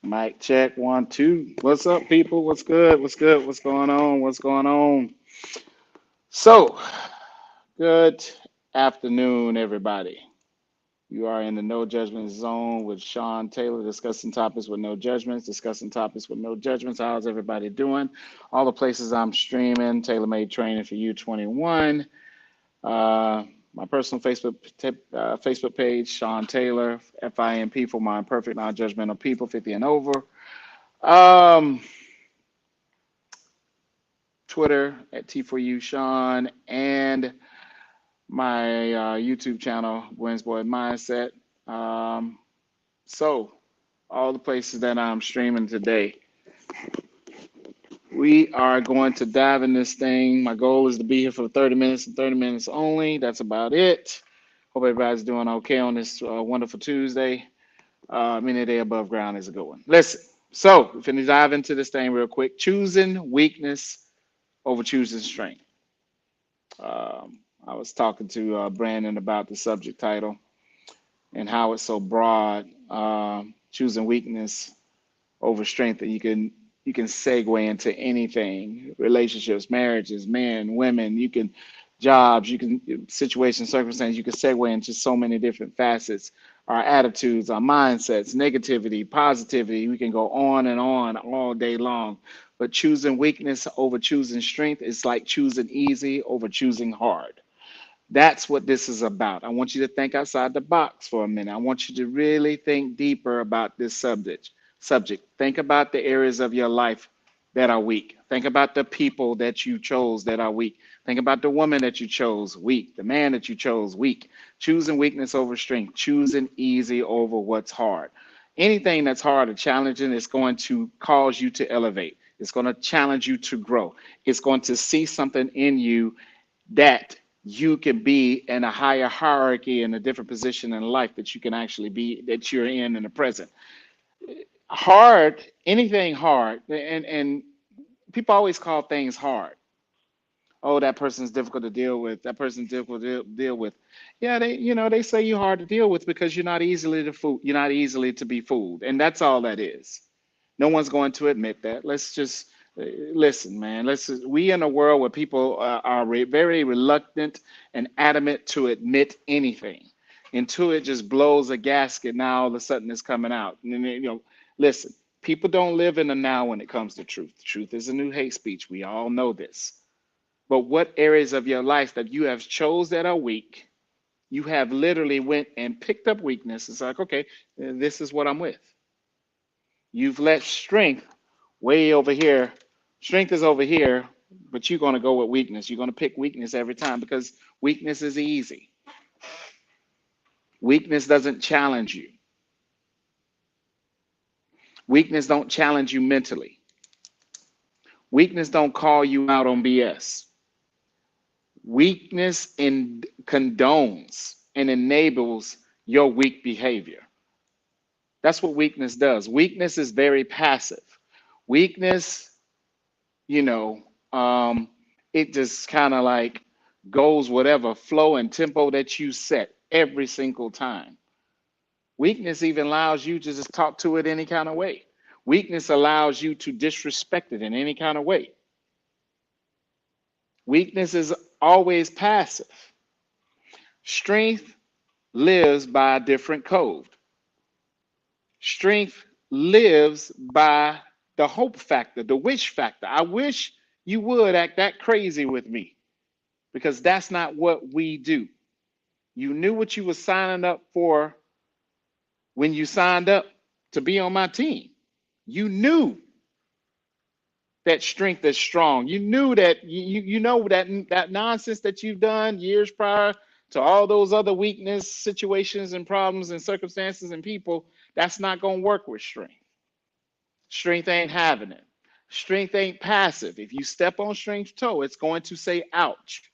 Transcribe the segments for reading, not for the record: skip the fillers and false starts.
Mic check one, two. What's up, people? What's good? What's good? What's going on? What's going on? So, good afternoon, everybody. You are in the No Judgment Zone with Sean Taylor, discussing topics with no judgments, discussing topics with no judgments. How's everybody doing? All the places I'm streaming, Tailor Made Training for You 21. My personal Facebook page, Sean Taylor, FIMP for my imperfect, non-judgmental people, 50 and over. Um, Twitter at T4U Sean, and my YouTube channel, Wins Boy Mindset. Um, so, all the places that I'm streaming today, we are going to dive in this thing. My goal is to be here for 30 minutes and 30 minutes only. That's about it. Hope everybody's doing okay on this wonderful Tuesday. Any day above ground is a good one. Listen, so we're going to dive into this thing real quick. Choosing weakness over choosing strength. I was talking to Brandon about the subject title and how it's so broad, choosing weakness over strength, that you can segue into anything: relationships, marriages, men, women. You can jobs, you can situations, circumstances. You can segue into so many different facets. Our attitudes, our mindsets, negativity, positivity. We can go on and on all day long. But choosing weakness over choosing strength is like choosing easy over choosing hard. That's what this is about. I want you to think outside the box for a minute. I want you to really think deeper about this subject. Think about the areas of your life that are weak. Think about the people that you chose that are weak. Think about the woman that you chose, weak. The man that you chose, weak. Choosing weakness over strength. Choosing easy over what's hard. Anything that's hard or challenging is going to cause you to elevate. It's going to challenge you to grow. It's going to see something in you that you can be in a higher hierarchy, in a different position in life that you can actually be, that you're in the present. Hard, anything hard, and people always call things hard. Oh, that person's difficult to deal with. That person's difficult to deal with. Yeah, they say you're hard to deal with because you're not easily to fool. You're not easily to be fooled, and that's all that is. No one's going to admit that. Let's just listen, man. We in a world where people are very reluctant and adamant to admit anything until it just blows a gasket. Now all of a sudden it's coming out. And then, listen. People don't live in the now when it comes to truth. Truth is a new hate speech. We all know this. But what areas of your life that you have chose that are weak, you have literally went and picked up weakness. It's like, okay, this is what I'm with. You've let strength way over here. Strength is over here, but you're going to go with weakness. You're going to pick weakness every time because weakness is easy. Weakness doesn't challenge you. Weakness don't challenge you mentally. Weakness don't call you out on BS. Weakness condones and enables your weak behavior. That's what weakness does. Weakness is very passive. Weakness, you know, it just kind of like goes whatever flow and tempo that you set every single time. Weakness even allows you to just talk to it any kind of way. Weakness allows you to disrespect it in any kind of way. Weakness is always passive. Strength lives by a different code. Strength lives by the hope factor, the wish factor. I wish you would act that crazy with me because that's not what we do. You knew what you were signing up for when you signed up to be on my team. You knew that strength is strong. You knew that you know that nonsense that you've done years prior to all those other weakness situations and problems and circumstances and people, that's not going to work with strength. Strength ain't having it. Strength ain't passive. If you step on strength's toe, it's going to say ouch.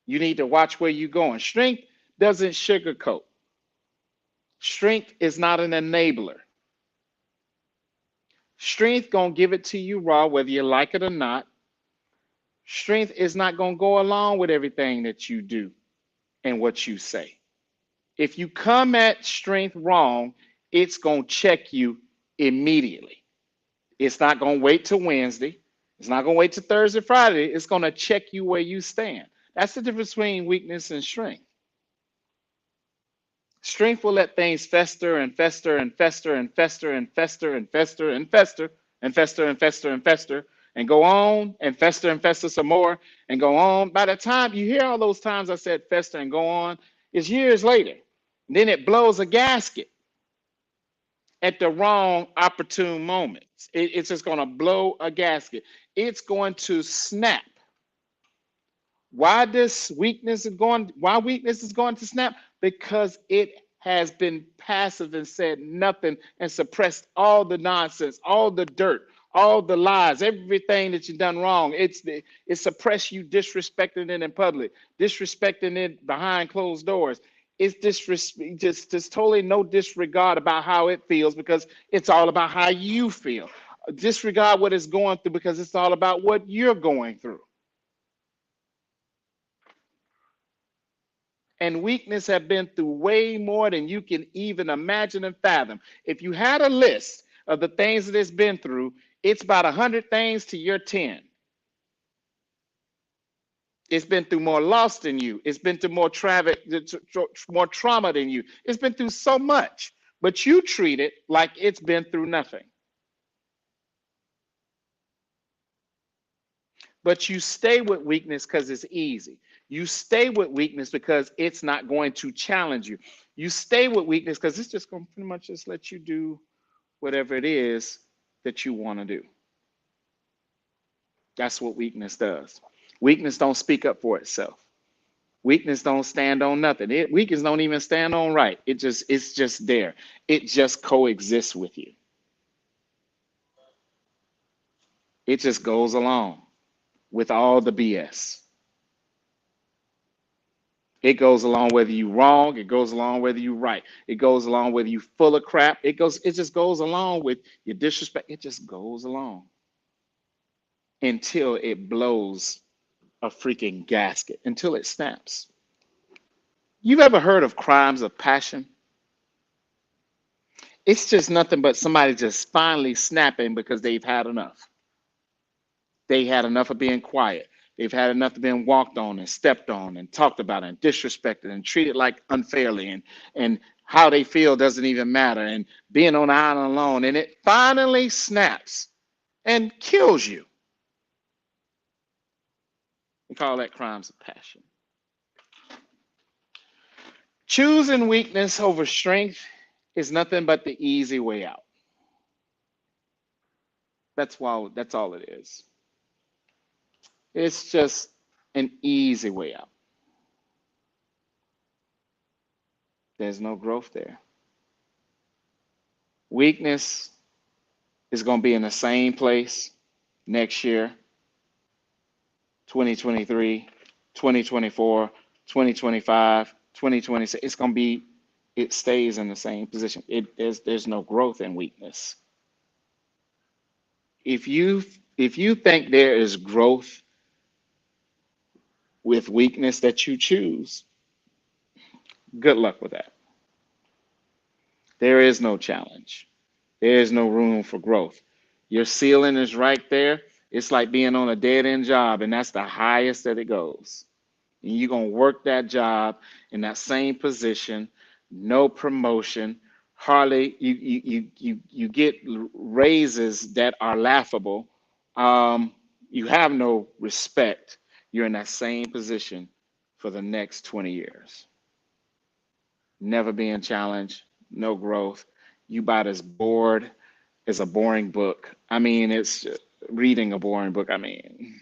You need to watch where you're going. Strength doesn't sugarcoat. Strength is not an enabler. Strength gonna give it to you raw, whether you like it or not. Strength is not gonna go along with everything that you do and what you say. If you come at strength wrong, it's gonna check you immediately. It's not going to wait till Wednesday. It's not going to wait till Thursday, Friday. It's going to check you where you stand. That's the difference between weakness and strength. Strength will let things fester and fester and fester and fester and fester and fester and fester and fester and fester and fester and go on and fester some more and go on. By the time you hear all those times I said fester and go on, it's years later. And then it blows a gasket at the wrong opportune moments. It's just going to blow a gasket. It's going to snap. Why weakness is going to snap? Because it has been passive and said nothing and suppressed all the nonsense, all the dirt, all the lies, everything that you've done wrong. It suppressed you disrespecting it in public, disrespecting it behind closed doors. It's just totally no disregard about how it feels because it's all about how you feel. Disregard what it's going through because it's all about what you're going through. And weakness have been through way more than you can even imagine and fathom. If you had a list of the things that it's been through, it's about 100 things to your 10. It's been through more loss than you. It's been through more trauma than you. It's been through so much, but you treat it like it's been through nothing. But you stay with weakness because it's easy. You stay with weakness because it's not going to challenge you. You stay with weakness because it's just going to pretty much just let you do whatever it is that you want to do. That's what weakness does. Weakness don't speak up for itself. Weakness don't stand on nothing. Weakness don't even stand on right. It's just there. It just coexists with you. It just goes along with all the BS. It goes along whether you wrong. It goes along whether you right. It goes along whether you full of crap. It just goes along with your disrespect. It just goes along until it blows a freaking gasket, until it snaps. You've ever heard of crimes of passion? It's just nothing but somebody just finally snapping because they've had enough. They had enough of being quiet. They've had enough of being walked on and stepped on and talked about and disrespected and treated like unfairly, and how they feel doesn't even matter, and being on the island alone, and it finally snaps and kills you. We call that crimes of passion. Choosing weakness over strength is nothing but the easy way out. That's all it is. It's just an easy way out. There's no growth there. Weakness is going to be in the same place next year, 2023, 2024, 2025, 2026. It's going to be, it stays in the same position. There's no growth in weakness. If you think there is growth with weakness that you choose, good luck with that. There is no challenge. There is no room for growth. Your ceiling is right there. It's like being on a dead-end job, and that's the highest that it goes. And you're going to work that job in that same position, no promotion, hardly you get raises that are laughable. You have no respect. You're in that same position for the next 20 years. Never being challenged, no growth. You about as bored as a boring book. I mean, it's reading a boring book. I mean,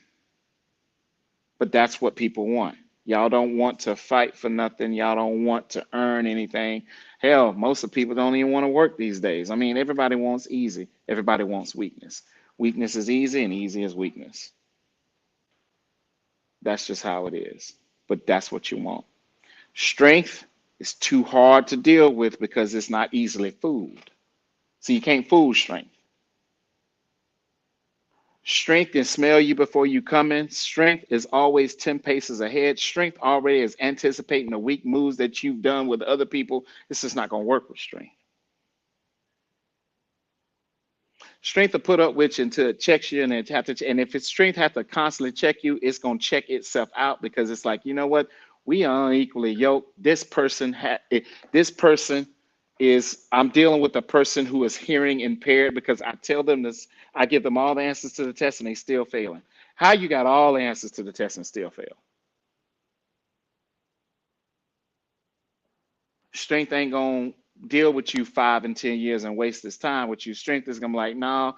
but that's what people want. Y'all don't want to fight for nothing. Y'all don't want to earn anything. Hell, most of the people don't even want to work these days. I mean, everybody wants easy. Everybody wants weakness. Weakness is easy and easy is weakness. That's just how it is. But that's what you want. Strength is too hard to deal with because it's not easily fooled. So you can't fool strength. Strength can smell you before you come in. Strength is always 10 paces ahead. Strength already is anticipating the weak moves that you've done with other people. This is not going to work with strength. Strength will put up with you until it checks you, and it have to. And if its strength have to constantly check you, it's gonna check itself out because it's like, you know what? We are unequally yoked. This person is. I'm dealing with a person who is hearing impaired because I tell them this. I give them all the answers to the test, and they still failing. How you got all the answers to the test and still fail? Strength ain't gonna deal with you 5 and 10 years and waste this time with you. Strength is gonna be like, no,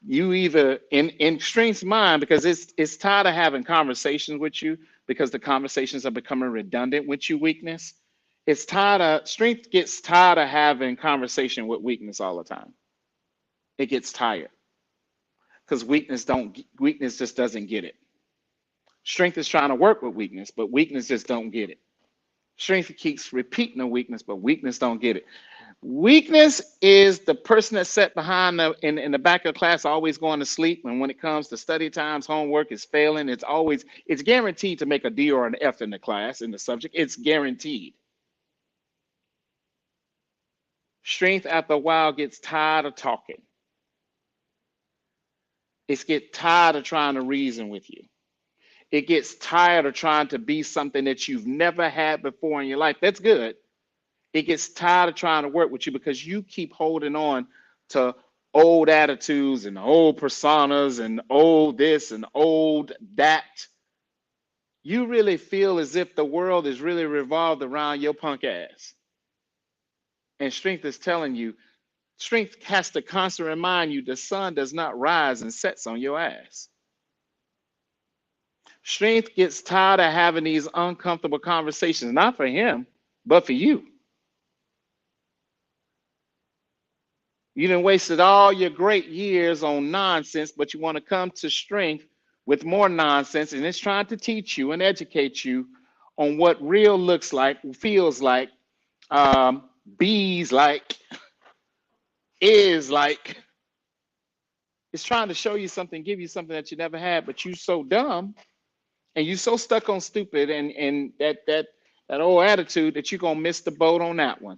you either in strength's mind because it's tired of having conversations with you because the conversations are becoming redundant with you, weakness. It's tired of strength gets tired of having conversation with weakness all the time. It gets tired because weakness just doesn't get it. Strength is trying to work with weakness, but weakness just don't get it. Strength keeps repeating the weakness, but weakness don't get it. Weakness is the person that's sat behind in the back of the class, always going to sleep. And when it comes to study times, homework is failing. It's guaranteed to make a D or an F in the class, in the subject. It's guaranteed. Strength after a while gets tired of talking. It gets tired of trying to reason with you. It gets tired of trying to be something that you've never had before in your life. That's good. It gets tired of trying to work with you because you keep holding on to old attitudes and old personas and old this and old that. You really feel as if the world is really revolved around your punk ass. And strength is telling you, strength has to constantly remind you the sun does not rise and sets on your ass. Strength gets tired of having these uncomfortable conversations, not for him, but for you. You done wasted all your great years on nonsense, but you want to come to strength with more nonsense, and it's trying to teach you and educate you on what real looks like, feels like, bees like, is like. It's trying to show you something, give you something that you never had, but you so dumb and you so stuck on stupid and that old attitude that you're gonna miss the boat on that one.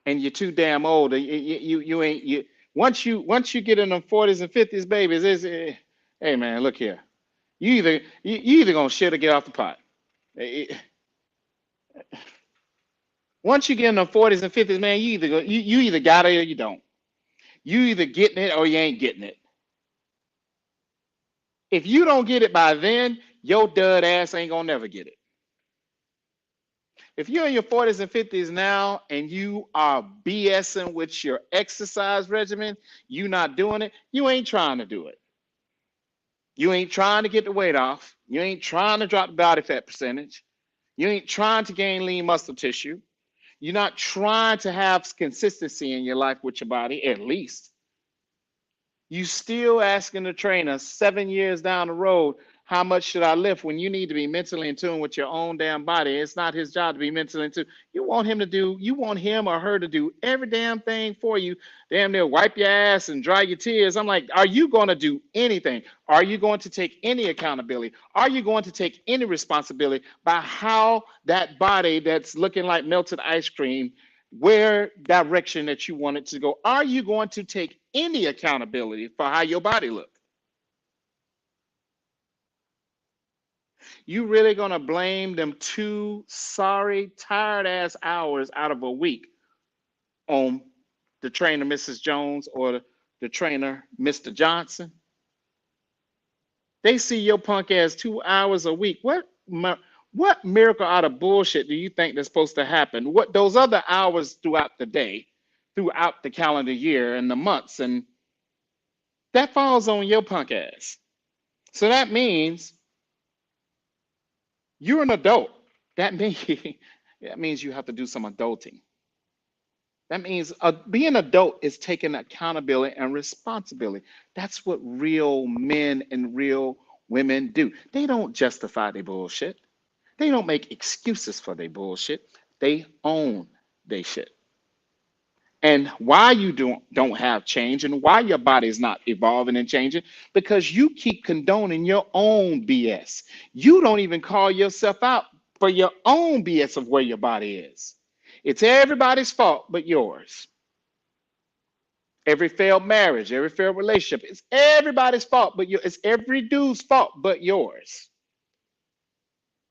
And you're too damn old. You ain't you once you get in them 40s and 50s, babies, hey man, look here. You either gonna shit or get off the pot. Once you get in the 40s and 50s, man, you either got it or you don't. You either getting it or you ain't getting it. If you don't get it by then, your dud ass ain't gonna never get it. If you're in your 40s and 50s now and you are BSing with your exercise regimen, you not doing it, you ain't trying to do it. You ain't trying to get the weight off. You ain't trying to drop the body fat percentage. You ain't trying to gain lean muscle tissue. You're not trying to have consistency in your life with your body, at least. You still asking the trainer 7 years down the road, how much should I lift when you need to be mentally in tune with your own damn body? It's not his job to be mentally in tune. You want him or her to do every damn thing for you. Damn near wipe your ass and dry your tears. I'm like, are you going to do anything? Are you going to take any accountability? Are you going to take any responsibility by how that body that's looking like melted ice cream, where direction that you want it to go? Are you going to take any accountability for how your body looks? You really gonna blame them 2 sorry, tired ass hours out of a week on the trainer, Mrs. Jones, or the trainer, Mr. Johnson? They see your punk ass 2 hours a week. What miracle out of bullshit do you think that's supposed to happen? What those other hours throughout the day, throughout the calendar year and the months, and that falls on your punk ass. So that means you're an adult. That means that means you have to do some adulting. That means being an adult is taking accountability and responsibility. That's what real men and real women do. They don't justify their bullshit. They don't make excuses for their bullshit. They own their shit. And why you don't have change and why your body is not evolving and changing, because you keep condoning your own BS. You don't even call yourself out for your own BS of where your body is. It's everybody's fault but yours. Every failed marriage, every failed relationship, it's everybody's fault, but it's every dude's fault but yours.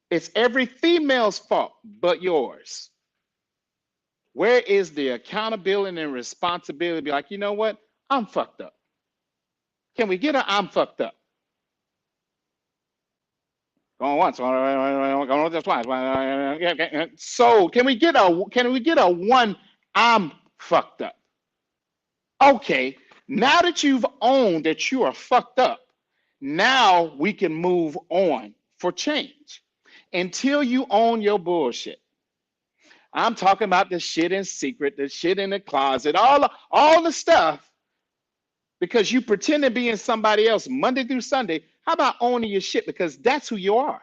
It's every female's fault but yours. Where is the accountability and responsibility? Be like, you know what? I'm fucked up. Can we get a I'm fucked up? Going once, going just twice. So can we get a one I'm fucked up? Okay, now that you've owned that you are fucked up, now we can move on for change. Until you own your bullshit. I'm talking about the shit in secret, the shit in the closet, all the stuff, because you pretend to be in somebody else Monday through Sunday. How about owning your shit? Because that's who you are.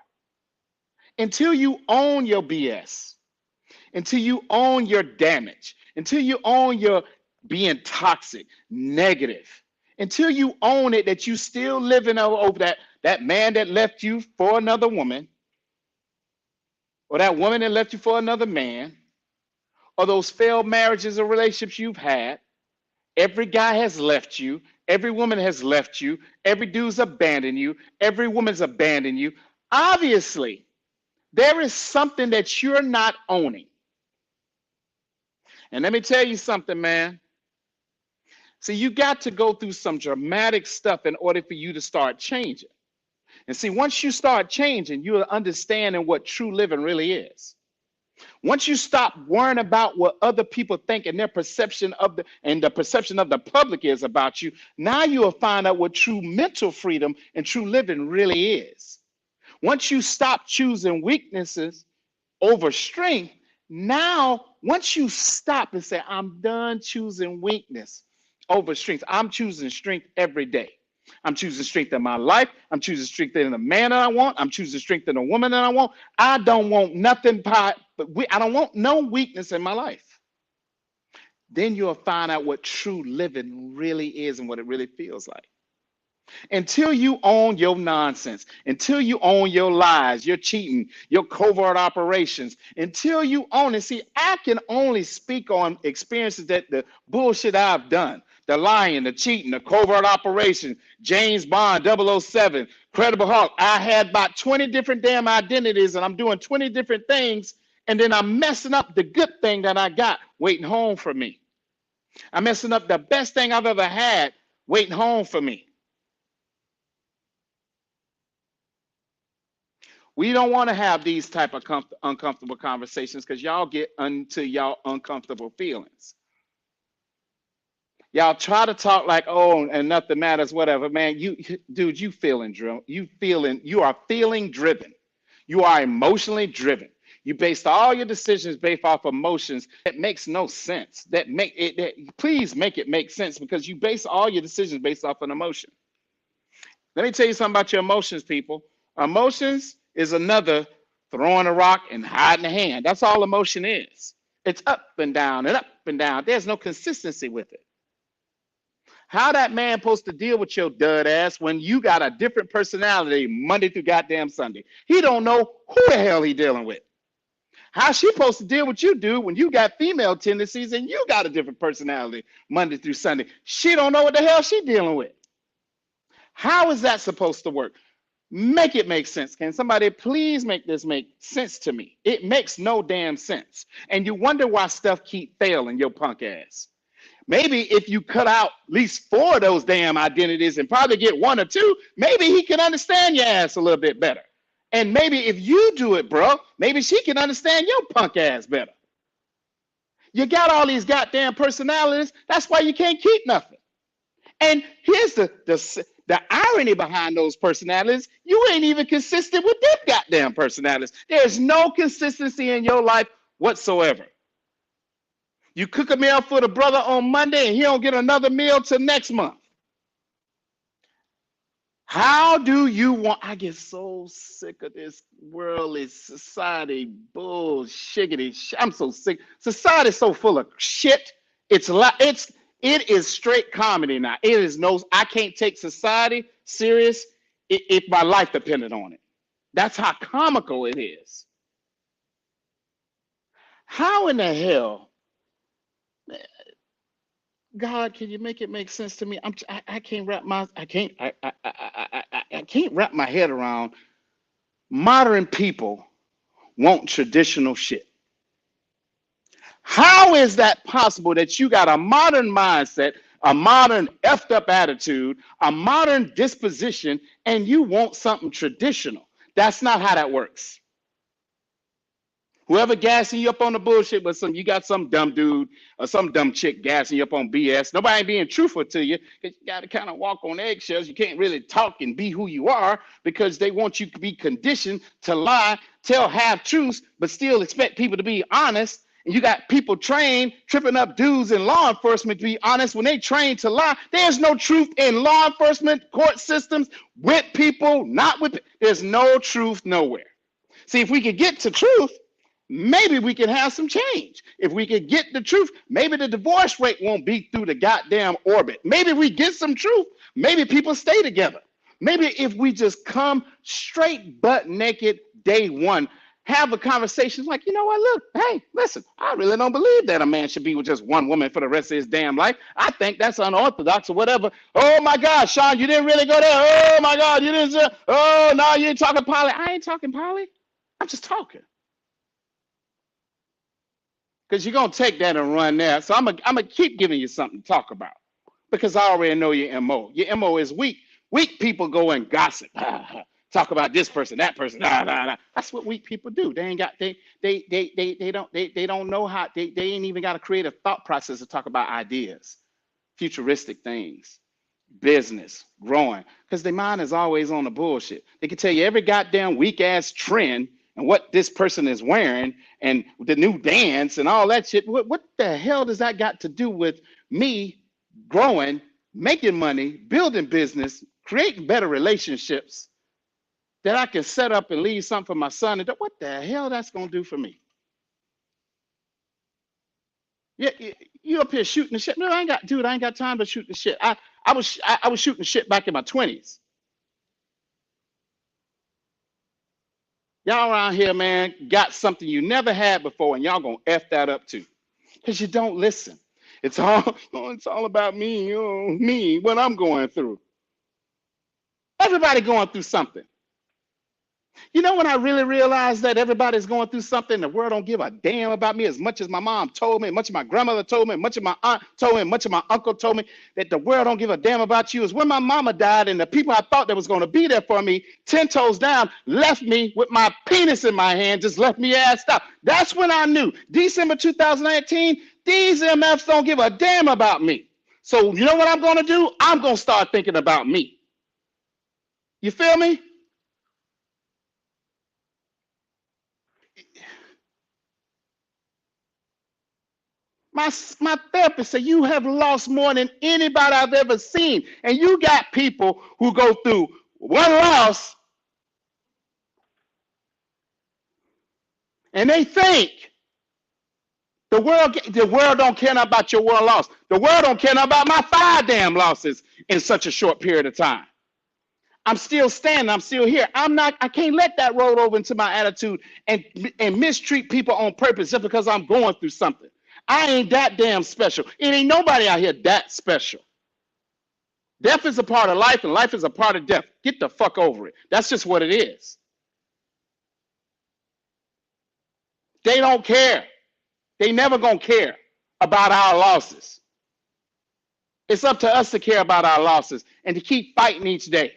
Until you own your BS, until you own your damage, until you own your being toxic, negative, until you own it that you still living over that man that left you for another woman, or that woman that left you for another man, or those failed marriages or relationships you've had. Every guy has left you. Every woman has left you. Every dude's abandoned you. Every woman's abandoned you. Obviously, there is something that you're not owning. And let me tell you something, man. See, you got to go through some dramatic stuff in order for you to start changing. And see, once you start changing, you're understanding what true living really is. Once you stop worrying about what other people think and their perception of the perception of the public is about you, now you will find out what true mental freedom and true living really is. Once you stop choosing weaknesses over strength, now once you stop and say, I'm done choosing weakness over strength, I'm choosing strength every day. I'm choosing strength in my life. I'm choosing strength in the man that I want. I'm choosing strength in the woman that I want. I don't want nothing, but I don't want no weakness in my life. Then you'll find out what true living really is and what it really feels like. Until you own your nonsense, until you own your lies, your cheating, your covert operations, until you own it. See, I can only speak on experiences that the bullshit I've done. The lying, the cheating, the covert operation, James Bond, 007, Credible Hulk. I had about 20 different damn identities and I'm doing 20 different things. And then I'm messing up the good thing that I got waiting home for me. I'm messing up the best thing I've ever had waiting home for me. We don't want to have these type of uncomfortable conversations because y'all get into y'all uncomfortable feelings. Y'all try to talk like, oh, and nothing matters, whatever, man. Dude, you are feeling driven. You are emotionally driven. You based all your decisions based off emotions. That makes no sense. Please make it make sense because you base all your decisions based off an emotion. Let me tell you something about your emotions, people. Emotions is another throwing a rock and hiding a hand. That's all emotion is. It's up and down and up and down. There's no consistency with it. How that man supposed to deal with your dud ass when you got a different personality Monday through goddamn Sunday? He don't know who the hell he dealing with. How she supposed to deal with you, dude, when you got female tendencies and you got a different personality Monday through Sunday? She don't know what the hell she dealing with. How is that supposed to work? Make it make sense. Can somebody please make this make sense to me? It makes no damn sense. And you wonder why stuff keep failing your punk ass. Maybe if you cut out at least 4 of those damn identities and probably get 1 or 2, maybe he can understand your ass a little bit better. And maybe if you do it, bro, maybe she can understand your punk ass better. You got all these goddamn personalities. That's why you can't keep nothing. And here's the irony behind those personalities. You ain't even consistent with them goddamn personalities. There's no consistency in your life whatsoever. You cook a meal for the brother on Monday and he don't get another meal till next month. How do you want? I get so sick of this worldly society bullshit. I'm so sick. Society's so full of shit. It is straight comedy now. It is I can't take society serious if my life depended on it. That's how comical it is. How in the hell? God, can you make it make sense to me? I can't wrap my I can't wrap my head around modern people want traditional shit. How is that possible that you got a modern mindset, a modern effed up attitude, a modern disposition, and you want something traditional? That's not how that works. Whoever gassing you up on the bullshit, but you got some dumb dude or some dumb chick gassing you up on BS. Nobody ain't being truthful to you because you got to kind of walk on eggshells. You can't really talk and be who you are because they want you to be conditioned to lie, tell half truths, but still expect people to be honest. And you got people trained, tripping up dudes in law enforcement to be honest when they trained to lie. There's no truth in law enforcement, court systems, with people, not with. There's no truth nowhere. See, if we could get to truth, maybe we can have some change. If we could get the truth, maybe the divorce rate won't be through the goddamn orbit. Maybe we get some truth. Maybe people stay together. Maybe if we just come straight butt naked day one, have a conversation like, you know what, look, hey, listen, I really don't believe that a man should be with just one woman for the rest of his damn life. I think that's unorthodox or whatever. Oh my God, Sean, you didn't really go there. Oh my God, you didn't. Oh no, you ain't talking poly. I ain't talking poly. I'm just talking. Because you're going to take that and run there. So I'm gonna keep giving you something to talk about because I already know your MO. Your MO is weak. Weak people go and gossip. Talk about this person, that person. That's what weak people do. They ain't got they don't know how they ain't even got a creative thought process to talk about ideas, futuristic things, business, growing, because their mind is always on the bullshit. They can tell you every goddamn weak ass trend and what this person is wearing and the new dance and all that shit. What the hell does that got to do with me growing, making money, building business, creating better relationships that I can set up and leave something for my son? And what the hell that's gonna do for me? Yeah, you up here shooting the shit. No, I ain't got time to shoot the shit. I was shooting shit back in my 20s. Y'all around here, man, got something you never had before, and y'all gonna F that up too. Because you don't listen. It's all it's all about me, me, what I'm going through. Everybody going through something. You know when I really realized that everybody's going through something, the world don't give a damn about me as much as my mom told me, much as my grandmother told me, much as my aunt told me, much as my uncle told me, that the world don't give a damn about you, is when my mama died and the people I thought that was going to be there for me 10 toes down left me with my penis in my hand, just left me assed out. That's when I knew, December 2019, these MFs don't give a damn about me. So you know what I'm going to do? I'm going to start thinking about me. You feel me? My therapist said, you have lost more than anybody I've ever seen. And you got people who go through one loss and they think the world don't care about your one loss. The world don't care about my 5 damn losses in such a short period of time. I'm still standing. I'm still here. I can't let that roll over into my attitude and mistreat people on purpose just because I'm going through something. I ain't that damn special. It ain't nobody out here that special. Death is a part of life, and life is a part of death. Get the fuck over it. That's just what it is. They don't care. They never gonna care about our losses. It's up to us to care about our losses and to keep fighting each day.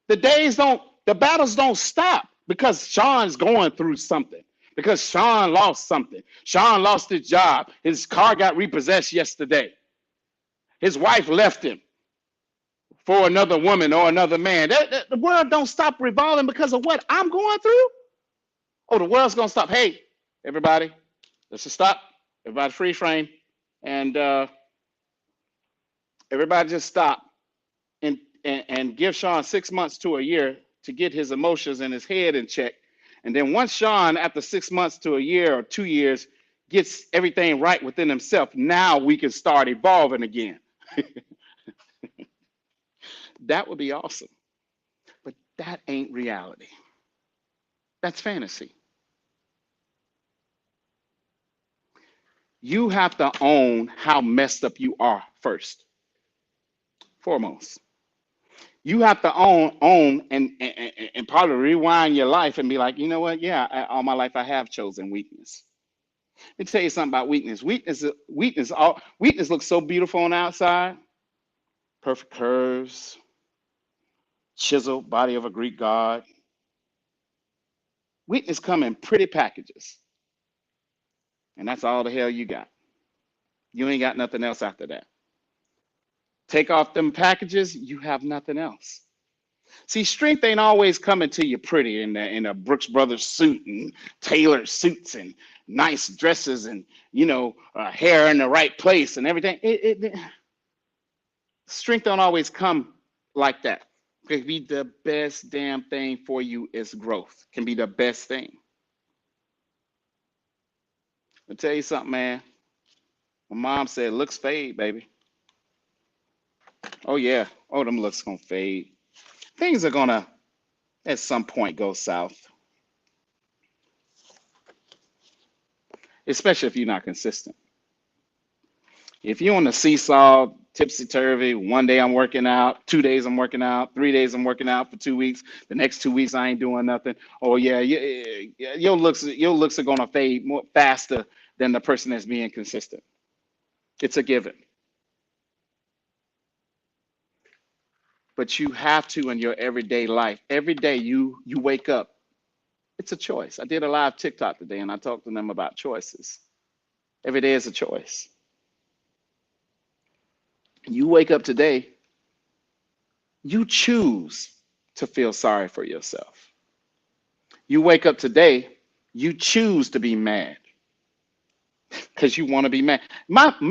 The battles don't stop because Sean's going through something. Because Sean lost something. Sean lost his job. His car got repossessed yesterday. His wife left him for another woman or another man. The world don't stop revolving because of what I'm going through. Oh, the world's gonna stop. Hey, everybody, let's just stop. Everybody free frame. And everybody just stop and give Sean 6 months to a year to get his emotions and his head in check. And then once Sean, after 6 months to a year or 2 years, gets everything right within himself, now we can start evolving again. That would be awesome. But that ain't reality. That's fantasy. You have to own how messed up you are first, foremost. You have to own, and probably rewind your life and be like, you know what? Yeah, all my life I have chosen weakness. Let me tell you something about weakness. Weakness looks so beautiful on the outside, perfect curves, chiseled body of a Greek god. Weakness come in pretty packages, and that's all the hell you got. You ain't got nothing else after that. Take off them packages, you have nothing else. See, strength ain't always coming to you pretty in a Brooks Brothers suit and tailored suits and nice dresses and hair in the right place and everything. Strength don't always come like that. It can be the best damn thing for you is growth. Can be the best thing. I'll tell you something, man. My mom said looks fade, baby. Oh yeah. Oh, them looks gonna fade. Things are gonna at some point go south, especially if you're not consistent. If you're on the seesaw, tipsy turvy, one day I'm working out, 2 days I'm working out, 3 days I'm working out for 2 weeks, the next 2 weeks I ain't doing nothing. Oh yeah, your looks are gonna fade more faster than the person that's being consistent. It's a given. But you have to in your everyday life. Every day you wake up, it's a choice. I did a live TikTok today and I talked to them about choices. Every day is a choice. You wake up today, you choose to feel sorry for yourself. You wake up today, you choose to be mad because you want to be mad.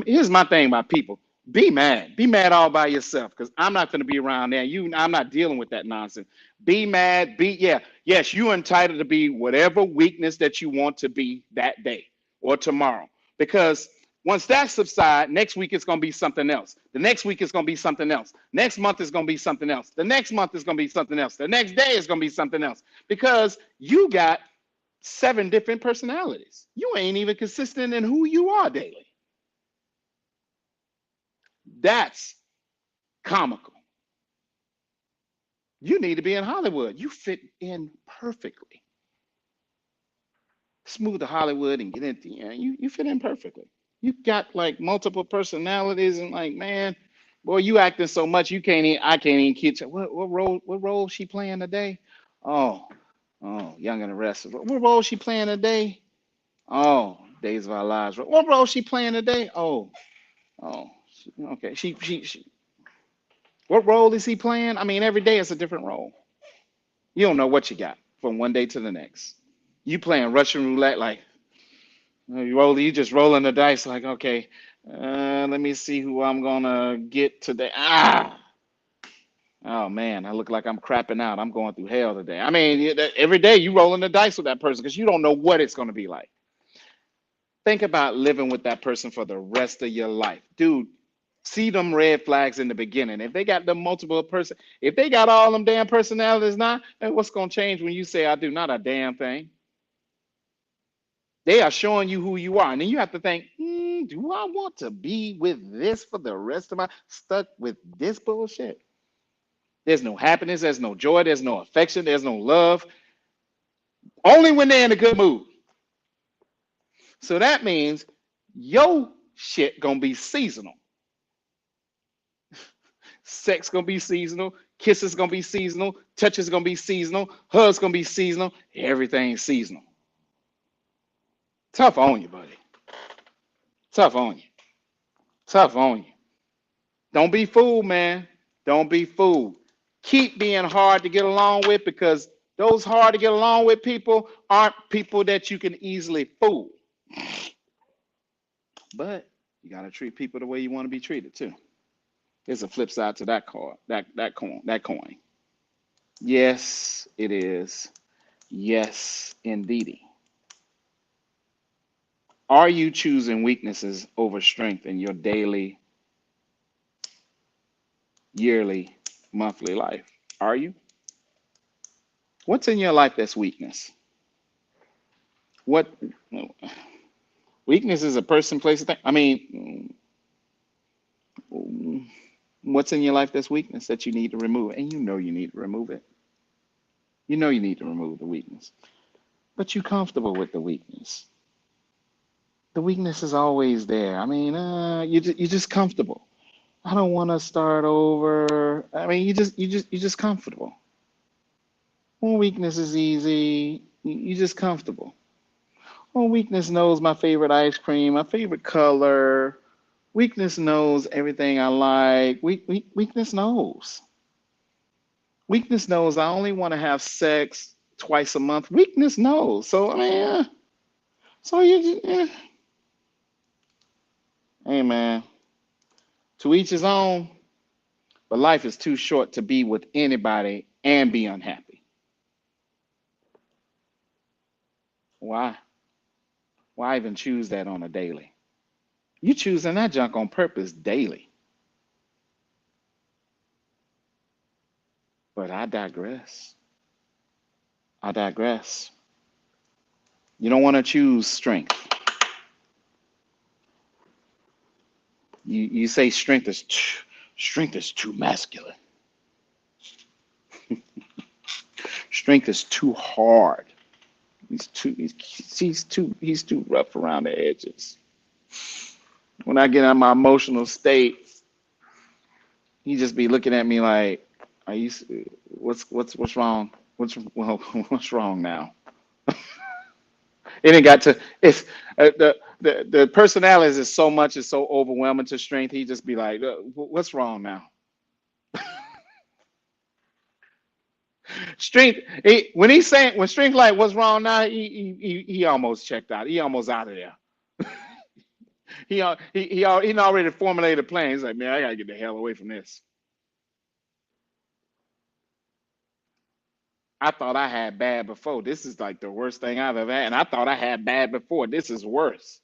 Here's my thing about people. Be mad all by yourself because I'm not going to be around there. I'm not dealing with that nonsense. Be mad. Yes, you're entitled to be whatever weakness that you want to be that day or tomorrow. Because once that subsides, next week it's going to be something else. The next week is going to be something else. Next month is going to be something else. The next month is going to be something else. The next day is going to be something else. Because you got 7 different personalities. You ain't even consistent in who you are daily. That's comical. You need to be in Hollywood. You fit in perfectly. Smooth to Hollywood and get into you fit in perfectly. You got like multiple personalities and like, man, boy, you acting so much I can't even keep what role she playing today? Oh, oh, Young and the Restless. What role she playing today? Oh, Days of Our Lives. What role she playing today? Oh, okay. She what role is he playing? I mean, every day it's a different role. You don't know what you got from one day to the next. You playing Russian roulette like you just rolling the dice like, okay, let me see who I'm gonna get today. Oh man, I look like I'm crapping out. I'm going through hell today. I mean, every day you rolling the dice with that person because you don't know what it's gonna be like. Think about living with that person for the rest of your life, dude. See them red flags in the beginning. If they got the multiple person, if they got all them damn personalities now, then what's gonna change when you say I do? Not a damn thing. They are showing you who you are. And then you have to think, do I want to be with this for the rest of my stuck with this bullshit? There's no happiness, there's no joy, there's no affection, there's no love. Only when they're in a good mood. So that means your shit gonna be seasonal. Sex gonna be seasonal, kisses gonna be seasonal, touches gonna be seasonal, hugs gonna be seasonal, everything's seasonal. Tough on you, buddy. Tough on you. Tough on you. Don't be fooled, man. Don't be fooled. Keep being hard to get along with because those hard to get along with people aren't people that you can easily fool. But you got to treat people the way you want to be treated too. There's a flip side to that card, that coin. Yes, it is. Yes, indeedy. Are you choosing weaknesses over strength in your daily, yearly, monthly life? Are you? What's in your life that's weakness? What Weakness is a person, place, a thing. I mean, what's in your life that's weakness that you need to remove? And you know you need to remove it. You know you need to remove the weakness. But you're comfortable with the weakness. The weakness is always there. I mean, you're just comfortable. I don't want to start over. I mean, you're just comfortable. One weakness is easy. You're just comfortable. One weakness knows my favorite ice cream, my favorite color. Weakness knows everything I like. Weakness knows. Weakness knows I only want to have sex twice a month. Weakness knows. So I mean, so hey man, to each his own. But life is too short to be with anybody and be unhappy. Why? Why even choose that on a daily? You choosing that junk on purpose daily. But I digress. I digress. You don't want to choose strength. You say strength is too masculine. Strength is too hard. He's too rough around the edges. When I get out of my emotional state, he just be looking at me like, "Are you? What's wrong? What's wrong now?" It ain't got to. It's the personalities is so much, is so overwhelming to strength. He just be like, "What's wrong now?" Strength. When strength like, "What's wrong now?" He almost checked out. He almost out of there. He already formulated a plan. He's like, "Man, I gotta get the hell away from this." I thought I had bad before. This is like the worst thing I've ever had, and I thought I had bad before. This is worse.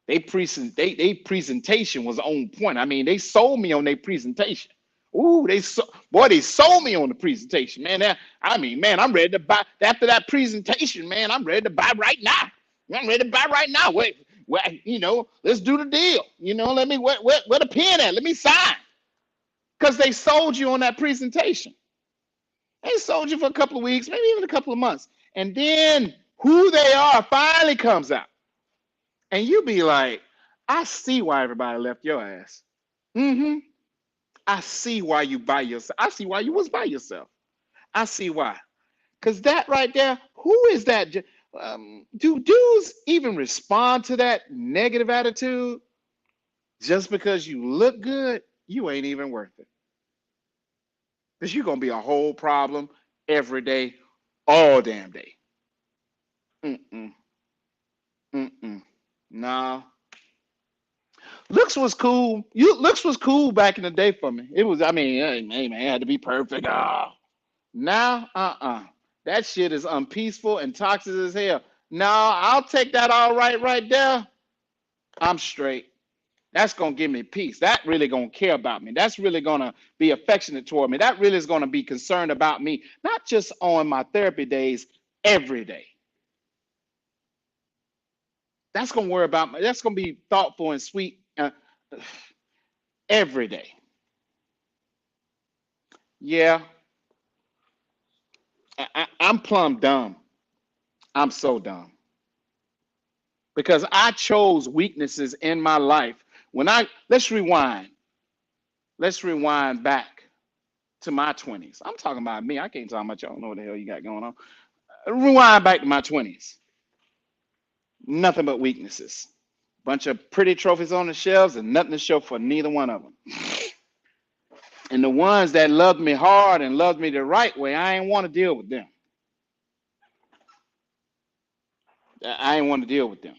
They presentation was on point. I mean, they sold me on their presentation. Ooh, they sold me on the presentation, man. I mean, man, I'm ready to buy after that presentation, man. I'm ready to buy right now. I'm ready to buy right now. Let's do the deal. Let me where the pen at? Let me sign. Because they sold you on that presentation. They sold you for a couple of weeks, maybe even a couple of months. And then who they are finally comes out. And you be like, I see why everybody left your ass. Mm-hmm. I see why you by yourself. I see why you was by yourself. I see why. Because that right there, who is that? Do dudes even respond to that negative attitude just because you look good? You ain't even worth it. Because you're going to be a whole problem every day, all damn day. Mm-mm, mm-mm. Nah. Looks was cool back in the day for me. It was, I mean, hey man, it had to be perfect. Now, that shit is unpeaceful and toxic as hell. Now, I'll take that all right there. I'm straight. That's gonna give me peace. That really gonna care about me. That's really gonna be affectionate toward me. That really is gonna be concerned about me, not just on my therapy days, every day. That's gonna worry about me. That's gonna be thoughtful and sweet every day. Yeah, I'm plumb dumb. I'm so dumb because I chose weaknesses in my life. Let's rewind. Let's rewind back to my 20s. I'm talking about me. I can't talk about y'all. I don't know what the hell you got going on. Rewind back to my 20s. Nothing but weaknesses. Bunch of pretty trophies on the shelves and nothing to show for neither one of them. And the ones that loved me hard and loved me the right way, I ain't want to deal with them. I ain't want to deal with them.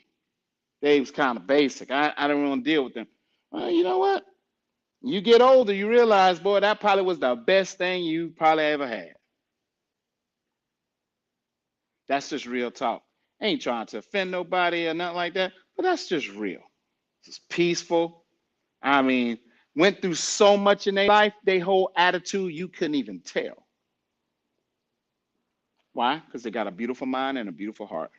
They was kind of basic. I don't want to deal with them. Well, you know what? You get older, you realize, boy, that probably was the best thing you probably ever had. That's just real talk. I ain't trying to offend nobody or nothing like that, but that's just real. It's peaceful. I mean, went through so much in their life, their whole attitude, you couldn't even tell. Why? Because they got a beautiful mind and a beautiful heart.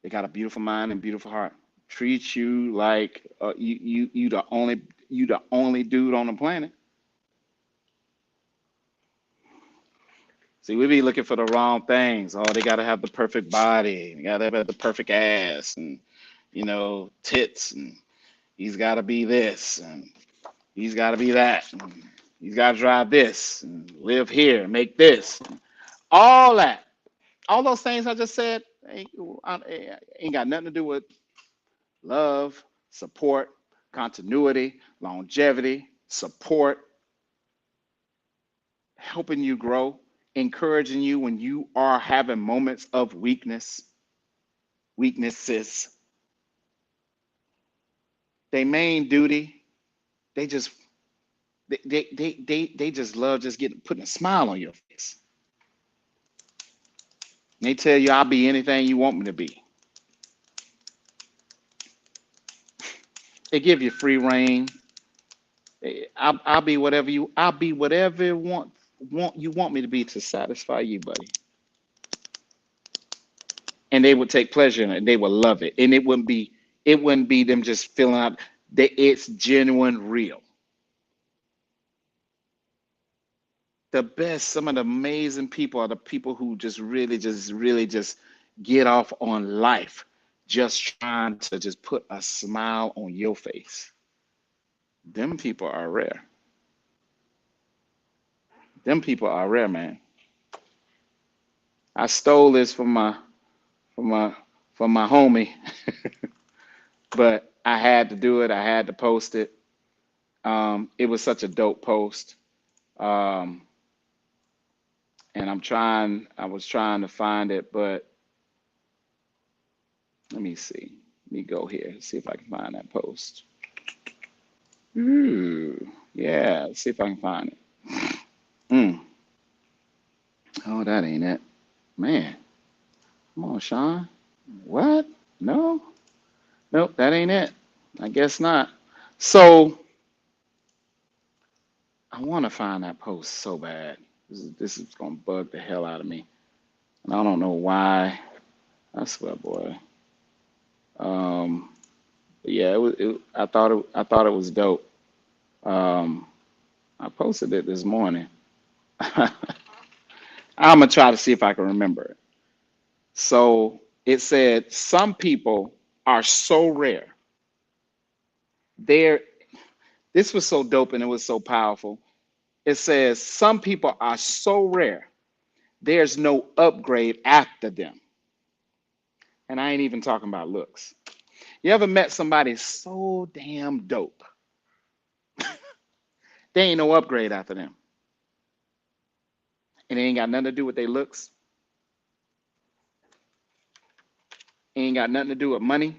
They got a beautiful mind and beautiful heart. Treat you like you the only dude on the planet. See, we be looking for the wrong things. Oh, they gotta have the perfect body. They gotta have the perfect ass, and tits, and he's gotta be this, and he's gotta be that, and he's gotta drive this, and live here, make this, all that. All those things I just said ain't got nothing to do with love, support, continuity, longevity, support, helping you grow, encouraging you when you are having moments of weaknesses. Their main duty, they just they just love just getting putting a smile on your face. They tell you I'll be anything you want me to be. They give you free reign. I'll be whatever you want me to be to satisfy you, buddy. And they would take pleasure in it. And they would love it. And it wouldn't be them just filling out. It's genuine, real. Some of the amazing people are the people who just really just get off on life, just trying to just put a smile on your face. Them people are rare. Them people are rare, man. I stole this from my from my homie, but I had to do it. I had to post it. It was such a dope post. Um, and I was trying to find it, but let me see. Let me go here, see if I can find that post. Ooh, yeah, let's see if I can find it. Mm. Oh, that ain't it. Man, come on, Sean. What? No? Nope, that ain't it. I guess not. So I want to find that post so bad. This is gonna bug the hell out of me, and I don't know why. I swear, boy. Um, but yeah, I thought it was dope. Um, I posted it this morning. I'm gonna try to see if I can remember it. So it said some people are so rare. They're This was so dope and it was so powerful. It says some people are so rare. There's no upgrade after them. And I ain't even talking about looks. You ever met somebody so damn dope? They ain't no upgrade after them. And it ain't got nothing to do with their looks. It ain't got nothing to do with money.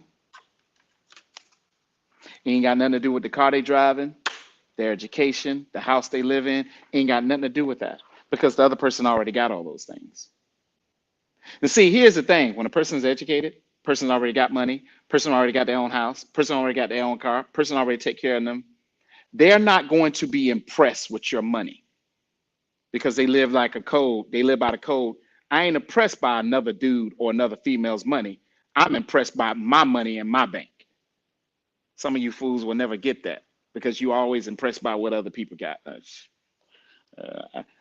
It ain't got nothing to do with the car they driving, their education, the house they live in. It ain't got nothing to do with that because the other person already got all those things. And see, here's the thing: when a person's educated, person already got money, person already got their own house, person already got their own car, person already take care of them. They're not going to be impressed with your money because they live like a code. They live by the code. I ain't impressed by another dude or another female's money. I'm impressed by my money in my bank. Some of you fools will never get that because you always impressed by what other people got.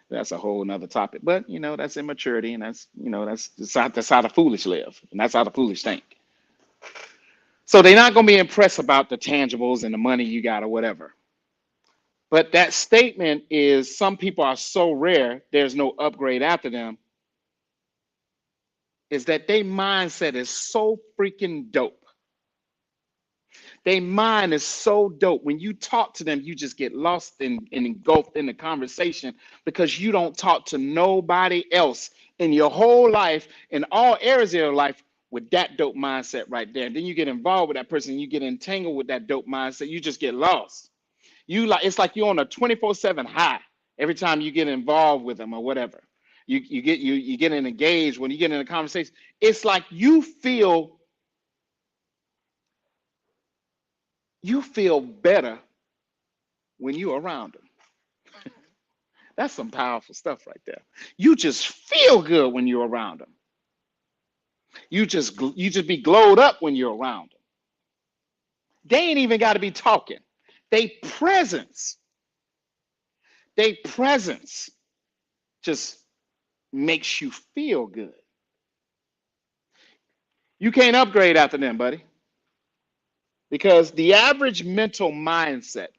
That's a whole nother topic. But that's immaturity, and that's how the foolish live, and that's how the foolish think. So they're not gonna be impressed about the tangibles and the money you got or whatever. But that statement is some people are so rare, there's no upgrade after them, is that their mindset is so freaking dope. Their mind is so dope. When you talk to them, you just get lost and engulfed in the conversation because you don't talk to nobody else in your whole life, in all areas of your life, with that dope mindset right there. And then you get involved with that person, you get entangled with that dope mindset, you just get lost. It's like you're on a 24/7 high every time you get involved with them or whatever. You get engaged when you get in a conversation. It's like you feel better when you're around them. That's some powerful stuff right there. You just feel good when you're around them. You just be glowed up when you're around them. They ain't even got to be talking. They presence, they presence just makes you feel good. You can't upgrade after them, buddy, because the average mental mindset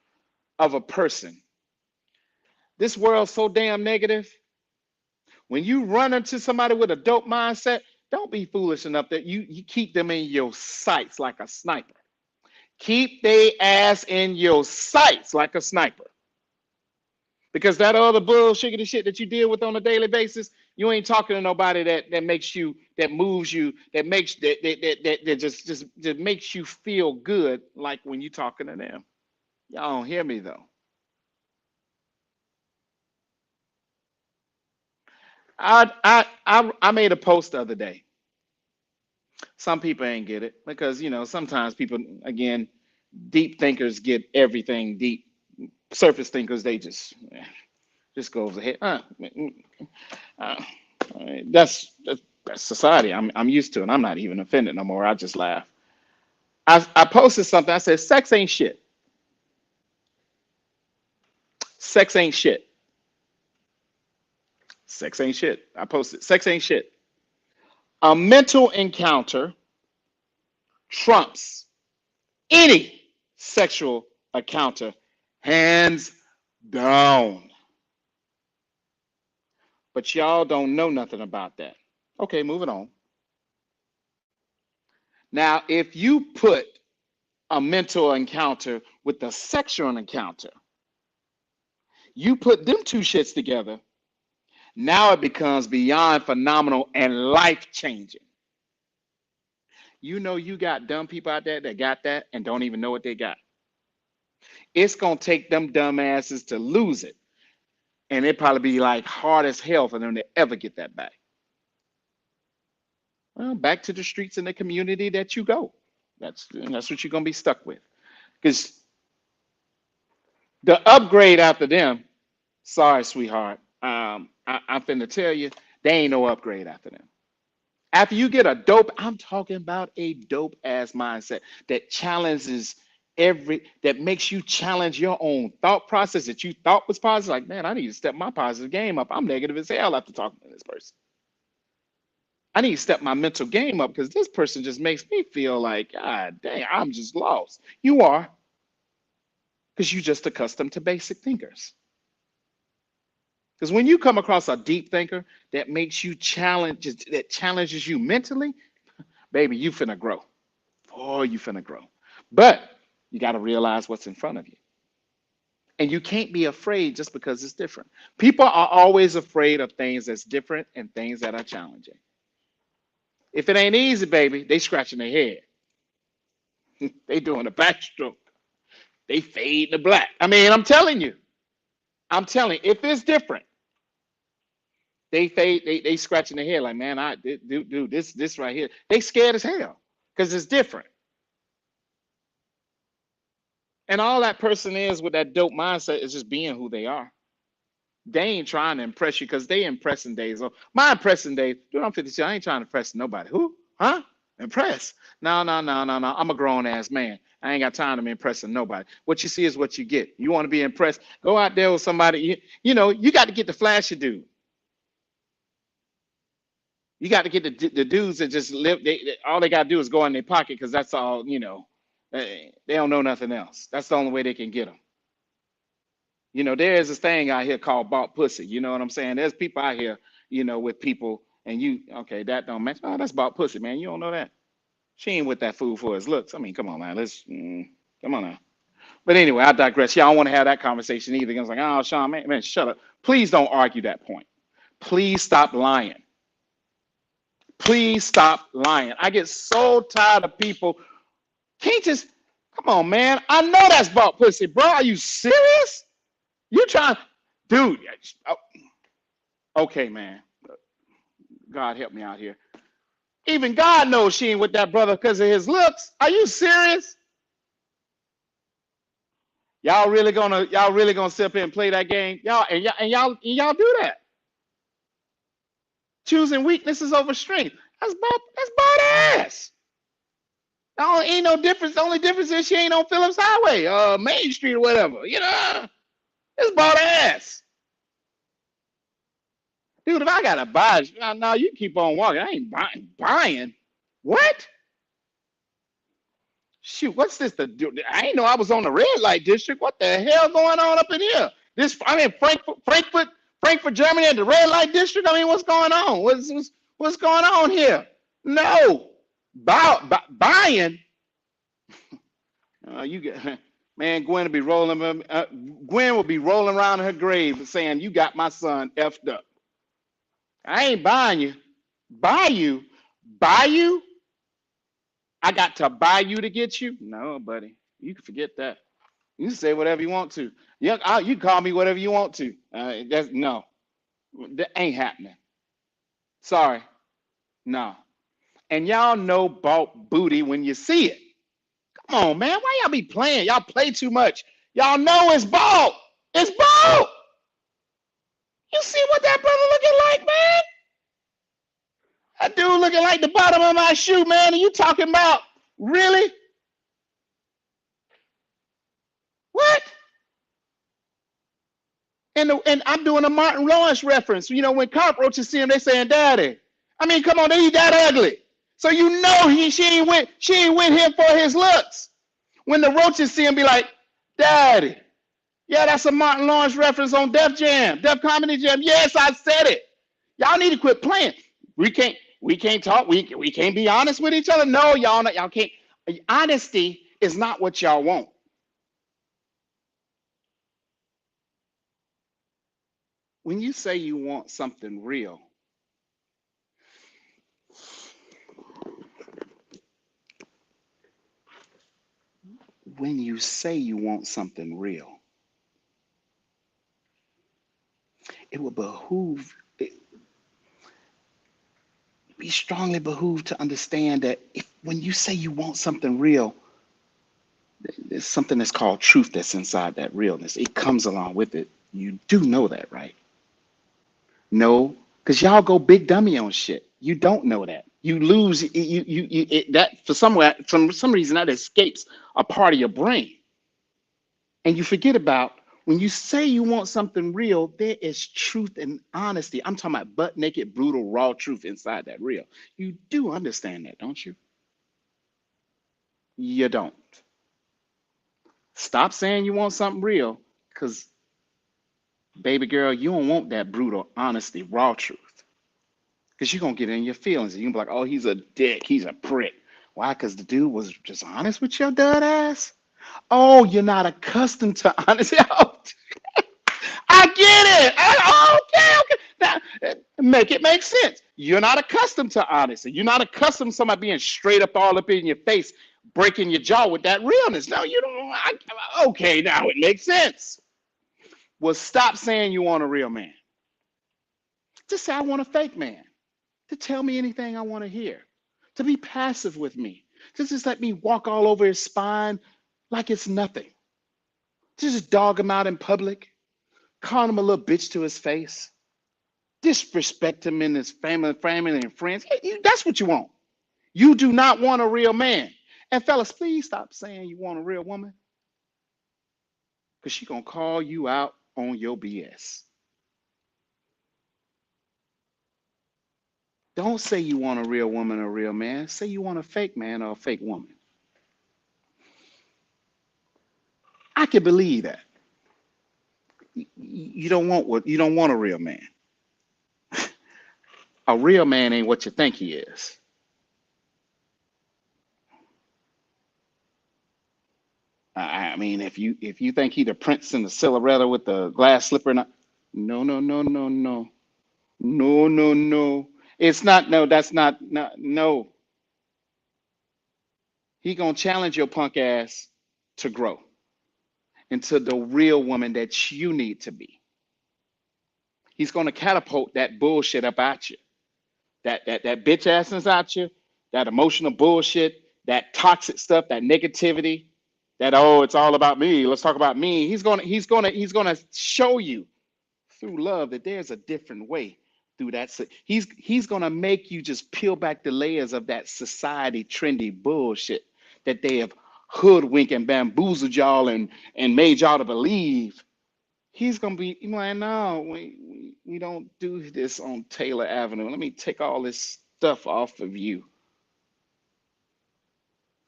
of a person, this world's so damn negative. When you run into somebody with a dope mindset, don't be foolish enough that you keep them in your sights like a sniper. Keep they ass in your sights like a sniper. Because that other bullshit shit that you deal with on a daily basis, you ain't talking to nobody that makes you, that moves you, that makes that just makes you feel good like when you talking to them. Y'all don't hear me though. I made a post the other day. Some people ain't get it because sometimes people, again, deep thinkers get everything deep. Surface thinkers, they just goes ahead. Uh, that's society. I'm used to it. I'm not even offended no more. I just laugh. I posted something. I said, "Sex ain't shit. Sex ain't shit. Sex ain't shit." I posted, "Sex ain't shit. A mental encounter trumps any sexual encounter, hands down." But y'all don't know nothing about that. Okay, moving on. Now, if you put a mental encounter with a sexual encounter, you put them two shits together, now it becomes beyond phenomenal and life changing. You got dumb people out there that got that and don't even know what they got. It's gonna take them dumb asses to lose it, and it probably be like hard as hell for them to ever get that back. Well, back to the streets and the community that you go. That's what you're gonna be stuck with. Because the upgrade after them, sorry, sweetheart. I'm finna tell you, they ain't no upgrade after them. After you get a dope, I'm talking about a dope ass mindset that challenges that makes you challenge your own thought process that you thought was positive. Like, man, I need to step my positive game up. I'm negative as hell after talking to this person. I need to step my mental game up because this person just makes me feel like, God dang, I'm just lost. You are, because you're just accustomed to basic thinkers. Because when you come across a deep thinker that makes you challenge, that challenges you mentally, baby, you finna grow. Oh, you finna grow. But you got to realize what's in front of you. And you can't be afraid just because it's different. People are always afraid of things that's different and things that are challenging. If it ain't easy, baby, they scratching their head. They doing a backstroke. They fade to black. I mean, I'm telling you, if it's different, they fade, they scratching their head like, man, dude, this right here. They scared as hell because it's different. And all that person is with that dope mindset is just being who they are. They ain't trying to impress you because they impressing days. Oh, my impressing days, dude, I'm 52. I ain't trying to impress nobody. Who? Huh? Impress? No, no, no, no, no. I'm a grown ass man. I ain't got time to be impressing nobody. What you see is what you get. You want to be impressed? Go out there with somebody. You got to get the flashy dude. You got to get the dudes that just live. All they got to do is go in their pocket because that's all. They don't know nothing else. That's the only way they can get them. There is this thing out here called bought pussy. You know what I'm saying? There's people out here, with people, and okay, that don't match. Oh, that's bought pussy, man. You don't know that. She ain't with that fool for his looks. I mean, come on, man. Come on now. But anyway, I digress. Yeah, I don't want to have that conversation either. I was like, oh, Sean, man, shut up. Please don't argue that point. Please stop lying. Please stop lying. I get so tired of people. Can't just, come on, man. I know that's bought pussy, bro. Are you serious? You trying, dude? Okay, man. God help me out here. Even God knows she ain't with that brother because of his looks. Are you serious? Y'all really gonna sit up here and play that game? Y'all do that. Choosing weaknesses over strength. That's bought ass. No, ain't no difference. The only difference is she ain't on Phillips Highway, Main Street or whatever. It's bought ass. Dude, if I gotta buy it, no, you keep on walking. I ain't buying. What? Shoot, what's this? I ain't know I was on the red light district. What the hell going on up in here? I mean, Frankfurt, Germany, at the red light district. I mean, what's going on? What's going on here? No, buying. You get man. Gwen will be rolling. Gwen will be rolling around in her grave saying, "You got my son effed up." I ain't buying you. Buy you? Buy you? I got to buy you to get you? No, buddy. You can forget that. You can say whatever you want to. You can call me whatever you want to. That's no. That ain't happening. Sorry. No. And y'all know bought booty when you see it. Come on, man. Why y'all be playing? Y'all play too much. Y'all know it's bought. It's bought. You see what that brother looking like, man? That dude looking like the bottom of my shoe, man. And you talking about, really? What? And I'm doing a Martin Lawrence reference. When cockroaches see him, they saying, "Daddy." I mean, come on, he that ugly. So she ain't with him for his looks. When the roaches see him, be like, "Daddy." Yeah, that's a Martin Lawrence reference on Def Jam, Def Comedy Jam. Yes, I said it. Y'all need to quit playing. We can't talk. We can't be honest with each other. No, y'all can't. Honesty is not what y'all want. When you say you want something real, it will be strongly behooved to understand that when you say you want something real, there's something that's called truth that's inside that realness. It comes along with it. You do know that, right? No, because y'all go big dummy on shit. You don't know that. You lose that for some reason that escapes a part of your brain. And you forget about when you say you want something real, there is truth and honesty. I'm talking about butt naked, brutal, raw truth inside that real. You do understand that, don't you? You don't. Stop saying you want something real, because, baby girl, you don't want that brutal honesty, raw truth. Because you're going to get in your feelings and you're going to be like, "Oh, he's a dick. He's a prick." Why? Because the dude was just honest with your dud ass? Oh, you're not accustomed to honesty. I get it. Okay. Now, make it make sense. You're not accustomed to honesty. You're not accustomed to somebody being straight up all up in your face, breaking your jaw with that realness. No, you don't. Okay, now it makes sense. Well, stop saying you want a real man. Just say, "I want a fake man to tell me anything I want to hear, to be passive with me, to just let me walk all over his spine like it's nothing, to just dog him out in public, call him a little bitch to his face, disrespect him in his family and friends." Hey, that's what you want. You do not want a real man. And fellas, please stop saying you want a real woman, because she's going to call you out on your BS. Don't say you want a real woman or a real man. Say you want a fake man or a fake woman. I can believe that. You don't want a real man. A real man ain't what you think he is. I mean, if you think he the prince in the silhouette with the glass slipper, no, no, no, no, no, no, no, no. It's not. No, that's not. No, no. He gonna challenge your punk ass to grow into the real woman that you need to be. He's gonna catapult that bullshit up at you. That bitch assness out you, that emotional bullshit, that toxic stuff, that negativity, that, "Oh, it's all about me. Let's talk about me." He's gonna show you through love that there's a different way. through that. He's gonna make you just peel back the layers of that society trendy bullshit that they have hoodwinked and bamboozled y'all and made y'all to believe. He's gonna be, you know, no, we don't do this on Taylor Avenue. Let me take all this stuff off of you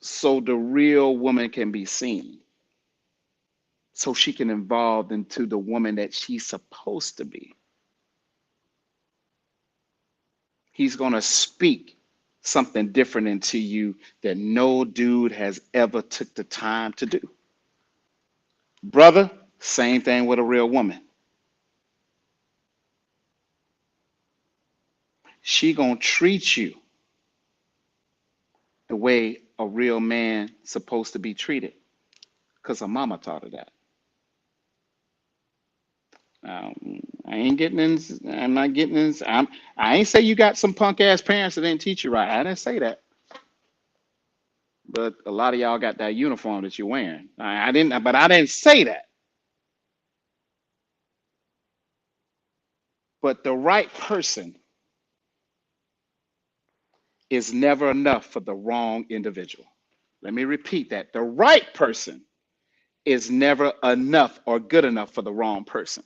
so the real woman can be seen, so she can evolve into the woman that she's supposed to be. He's going to speak something different into you that no dude has ever took the time to do. Brother, same thing with a real woman. She going to treat you the way a real man supposed to be treated because her mama taught her that. I ain't getting in. I'm not getting in. I ain't say you got some punk ass parents that didn't teach you right. I didn't say that. But a lot of y'all got that uniform that you're wearing. I didn't. But I didn't say that. But the right person is never enough for the wrong individual. Let me repeat that. The right person is never enough or good enough for the wrong person.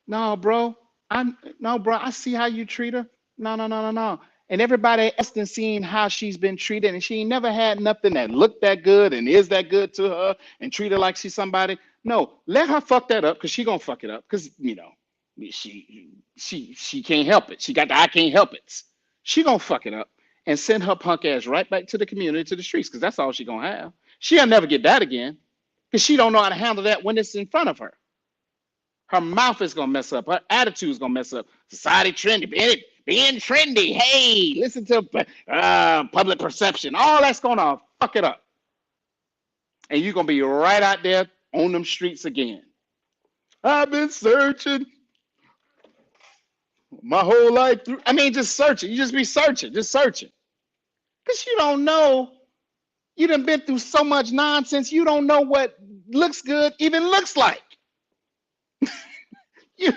No, bro. I see how you treat her. No, no, no, no, no. And everybody else done seen how she's been treated, and she ain't never had nothing that looked that good and is that good to her and treat her like she's somebody. No, let her fuck that up because she gonna fuck it up because she can't help it. She got the I can't help it. She gonna fuck it up and send her punk ass right back to the community, to the streets, because that's all she gonna have. She'll never get that again because she don't know how to handle that when it's in front of her. Her mouth is gonna mess up. Her attitude is gonna mess up. Society trendy, being trendy. Hey, listen to public perception. All that's gonna fuck it up, and you're gonna be right out there on them streets again. I've been searching my whole life through. I mean, just searching. You just be searching, just searching, because you don't know. You done been through so much nonsense. You don't know what looks good even looks like. You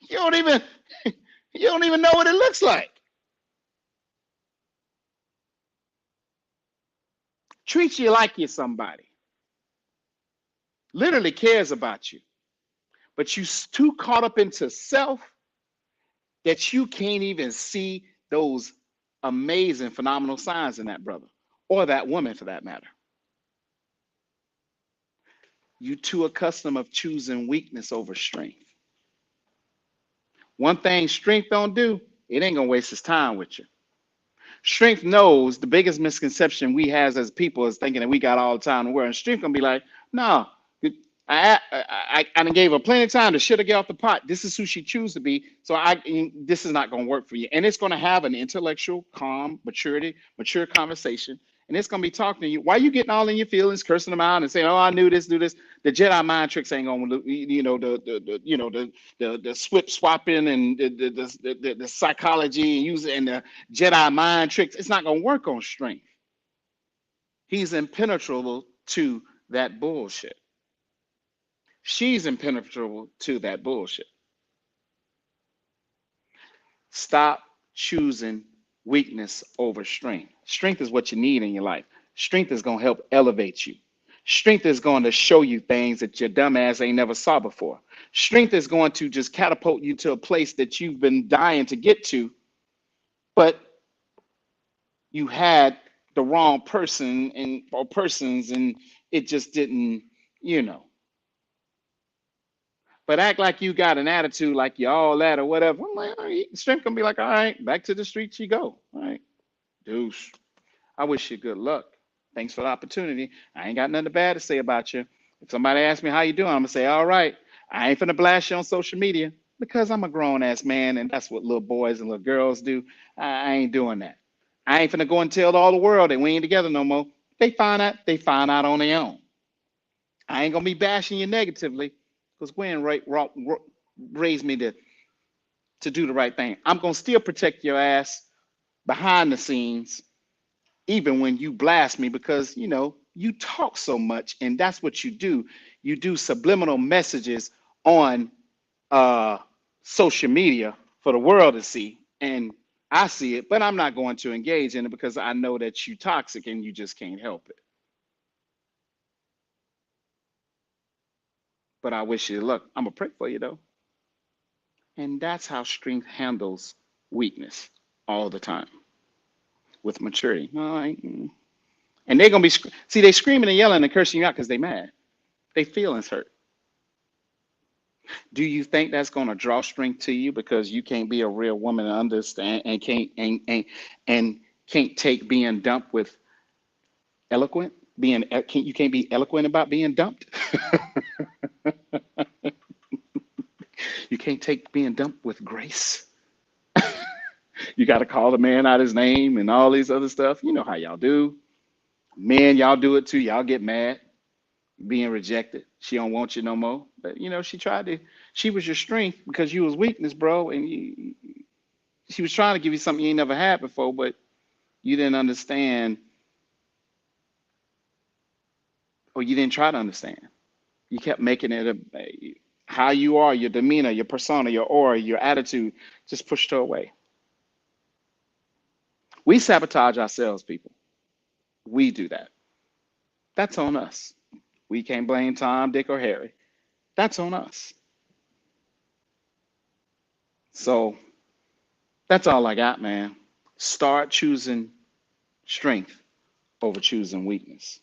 you don't even you don't even know what it looks like. Treats you like you're somebody. Literally cares about you. But you too caught up into self that you can't even see those amazing, phenomenal signs in that brother or that woman for that matter. You too accustomed of choosing weakness over strength. One thing strength don't do, it ain't gonna waste its time with you. Strength knows the biggest misconception we has as people is thinking that we got all the time in the world. And strength gonna be like, no, I done gave her plenty of time to shit her get off the pot. This is who she choose to be. So this is not gonna work for you. And it's gonna have an intellectual, calm, mature conversation. And it's gonna be talking to you. Why you getting all in your feelings, cursing them out, and saying, "Oh, I knew this, do this." The Jedi mind tricks ain't gonna, the swip swapping and the psychology and using and the Jedi mind tricks. It's not gonna work on strength. He's impenetrable to that bullshit. She's impenetrable to that bullshit. Stop choosing weakness over strength. Strength is what you need in your life. Strength is going to help elevate you. Strength is going to show you things that your dumb ass ain't never saw before. Strength is going to just catapult you to a place that you've been dying to get to, but you had the wrong person and or persons, and it just didn't, you know. But act like you got an attitude like you all that or whatever. I'm like, all right, strength gonna be like, all right, back to the streets you go. All right, deuce. I wish you good luck. Thanks for the opportunity. I ain't got nothing bad to say about you. If somebody asks me how you doing, I'm gonna say, all right. I ain't finna blast you on social media because I'm a grown ass man and that's what little boys and little girls do. I ain't doing that. I ain't finna go and tell all the world that we ain't together no more. They find out on their own. I ain't gonna be bashing you negatively because Gwen raised me to do the right thing. I'm gonna still protect your ass behind the scenes, even when you blast me, because you talk so much, and that's what you do. You do subliminal messages on social media for the world to see. And I see it, but I'm not going to engage in it because I know that you toxic and you just can't help it. But I wish you luck. I'm gonna pray for you though. And that's how strength handles weakness all the time with maturity. No, and they're gonna be see they screaming and yelling and cursing you out because they mad. They feelings hurt. Do you think that's gonna draw strength to you because you can't be a real woman and understand and and can't take being dumped with eloquent? You can't be eloquent about being dumped. You can't take being dumped with grace. You got to call the man out his name and all these other stuff. You know how y'all do. Men, y'all do it too. Y'all get mad being rejected. She don't want you no more. But she tried to. She was your strength because you was weakness, bro. And she was trying to give you something you ain't never had before, but you didn't understand, or you didn't try to understand. You kept making it how you are, your demeanor, your persona, your aura, your attitude, just pushed her away. We sabotage ourselves, people. We do that. That's on us. We can't blame Tom, Dick, or Harry. That's on us. So that's all I got, man. Start choosing strength over choosing weakness.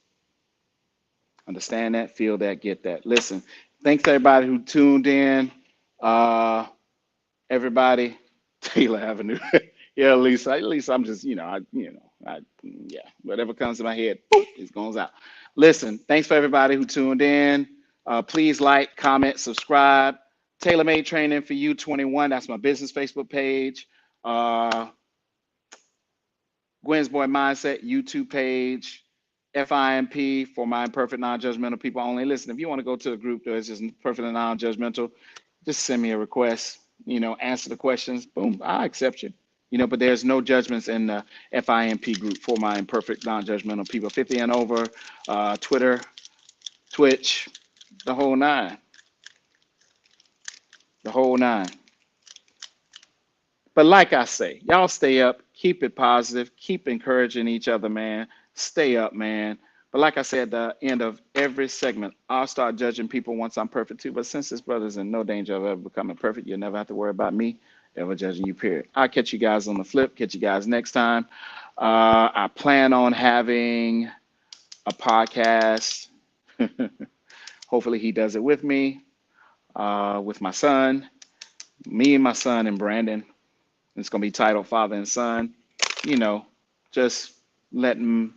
Understand that, feel that, get that. Listen, thanks to everybody who tuned in. Everybody, Taylor Avenue. Yeah, at least I'm just, yeah, whatever comes to my head, boop, it goes out. Listen, thanks for everybody who tuned in. Please like, comment, subscribe. Tailor Made Training for You 21. That's my business Facebook page. Gwen's Boy Mindset YouTube page. FIMP for my imperfect, non-judgmental people only. Listen, if you want to go to a group that is just perfect and non-judgmental, just send me a request. Answer the questions. Boom, I accept you. But there's no judgments in the FIMP group for my imperfect, non-judgmental people, 50 and over. Twitter, Twitch, the whole nine, the whole nine. But like I say, y'all stay up, keep it positive, keep encouraging each other, man. Stay up, man. But like I said, at the end of every segment, I'll start judging people once I'm perfect too. But since this brother's in no danger of ever becoming perfect, you'll never have to worry about me ever judging you, period. I'll catch you guys on the flip. Catch you guys next time. I plan on having a podcast. Hopefully he does it with me, with my son, me and my son and Brandon. It's going to be titled Father and Son. Just letting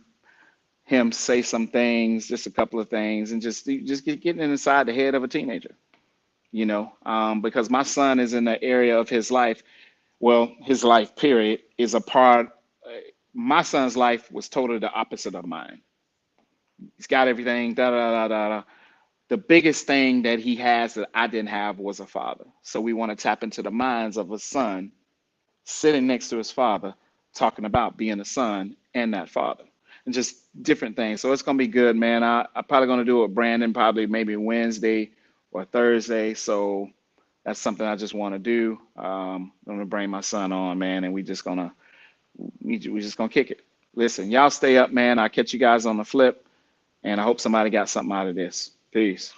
him say some things, just a couple of things, and just getting inside the head of a teenager. Because my son is in the area of his life. Well, his life period is a part. My son's life was totally the opposite of mine. He's got everything. Da da da da da. The biggest thing that he has that I didn't have was a father. So we want to tap into the minds of a son sitting next to his father, talking about being a son and that father, and just different things. So it's gonna be good, man. I'm probably gonna do it with Brandon, probably maybe Wednesday or Thursday. So that's something I just want to do. I'm gonna bring my son on, man, and we just gonna kick it. Listen, y'all stay up, man. I'll catch you guys on the flip, and I hope somebody got something out of this. Peace.